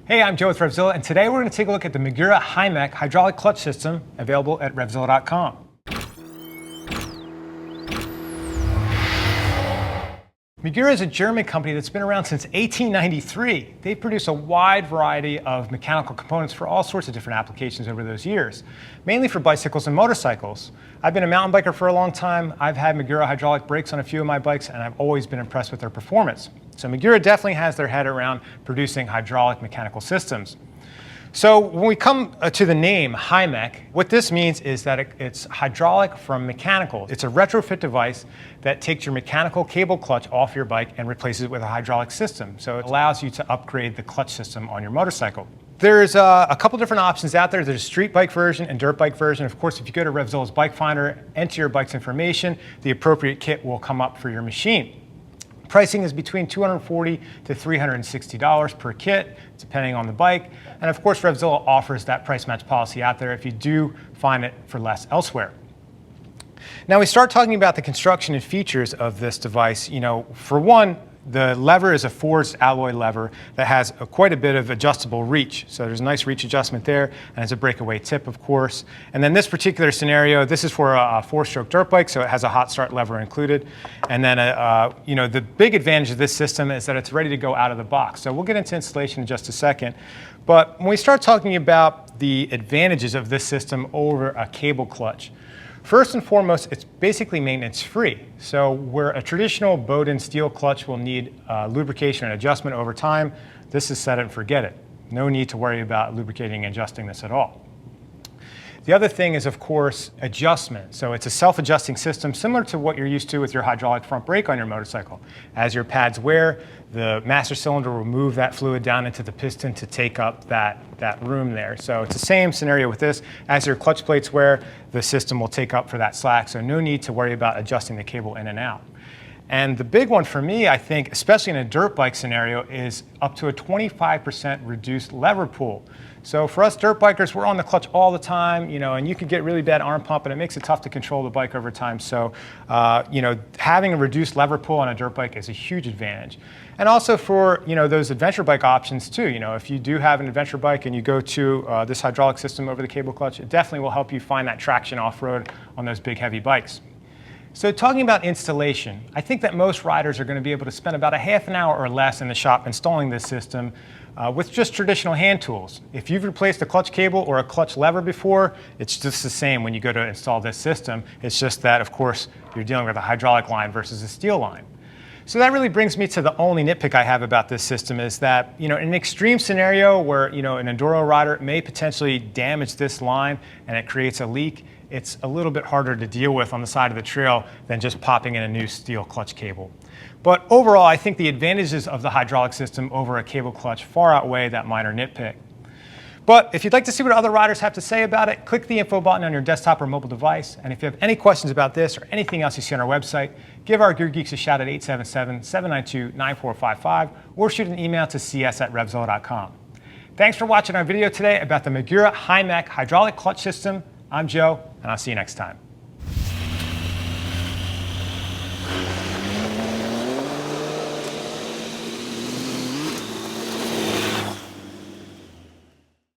Hey, I'm Joe with RevZilla, and today we're going to take a look at the Magura HYMEC hydraulic clutch system available at RevZilla.com. Magura is a German company that's been around since 1893. They produce a wide variety of mechanical components for all sorts of different applications over those years, mainly for bicycles and motorcycles. I've been a mountain biker for a long time. I've had Magura hydraulic brakes on a few of my bikes, and I've always been impressed with their performance. So Magura definitely has their head around producing hydraulic mechanical systems. So when we come to the name HYMEC, what this means is that it's hydraulic from mechanical. It's a retrofit device that takes your mechanical cable clutch off your bike and replaces it with a hydraulic system. So it allows you to upgrade the clutch system on your motorcycle. There's a couple different options out there. There's a street bike version and dirt bike version. Of course, if you go to RevZilla's Bike Finder, enter your bike's information, the appropriate kit will come up for your machine. Pricing is between $240 to $360 per kit, depending on the bike. And of course, RevZilla offers that price match policy out there if you do find it for less elsewhere. Now we start talking about the construction and features of this device. For one, the lever is a forged alloy lever that has quite a bit of adjustable reach. So there's a nice reach adjustment there, and it's a breakaway tip, of course. And then this particular scenario, this is for a four-stroke dirt bike, so it has a hot start lever included. And then, the big advantage of this system is that it's ready to go out of the box. So we'll get into installation in just a second. But when we start talking about the advantages of this system over a cable clutch, first and foremost, it's basically maintenance-free. So where a traditional Bowden steel clutch will need lubrication and adjustment over time, this is set it and forget it. No need to worry about lubricating and adjusting this at all. The other thing is, of course, adjustment. So it's a self-adjusting system similar to what you're used to with your hydraulic front brake on your motorcycle. As your pads wear, the master cylinder will move that fluid down into the piston to take up that room there. So it's the same scenario with this. As your clutch plates wear, the system will take up for that slack, so no need to worry about adjusting the cable in and out. And the big one for me, I think, especially in a dirt bike scenario, is up to a 25% reduced lever pull. So for us dirt bikers, we're on the clutch all the time, and you could get really bad arm pump, and it makes it tough to control the bike over time. So, having a reduced lever pull on a dirt bike is a huge advantage. And also for, those adventure bike options too. If you do have an adventure bike and you go to this hydraulic system over the cable clutch, it definitely will help you find that traction off-road on those big, heavy bikes. So talking about installation, I think that most riders are going to be able to spend about a half an hour or less in the shop installing this system with just traditional hand tools. If you've replaced a clutch cable or a clutch lever before, it's just the same when you go to install this system. It's just that, of course, you're dealing with a hydraulic line versus a steel line. So that really brings me to the only nitpick I have about this system is that, in an extreme scenario where, an enduro rider may potentially damage this line and it creates a leak, it's a little bit harder to deal with on the side of the trail than just popping in a new steel clutch cable. But overall, I think the advantages of the hydraulic system over a cable clutch far outweigh that minor nitpick. But if you'd like to see what other riders have to say about it, click the info button on your desktop or mobile device. And if you have any questions about this or anything else you see on our website, give our Gear Geeks a shout at 877-792-9455 or shoot an email to cs@revzilla.com. Thanks for watching our video today about the Magura HYMEC hydraulic clutch system. I'm Joe, and I'll see you next time.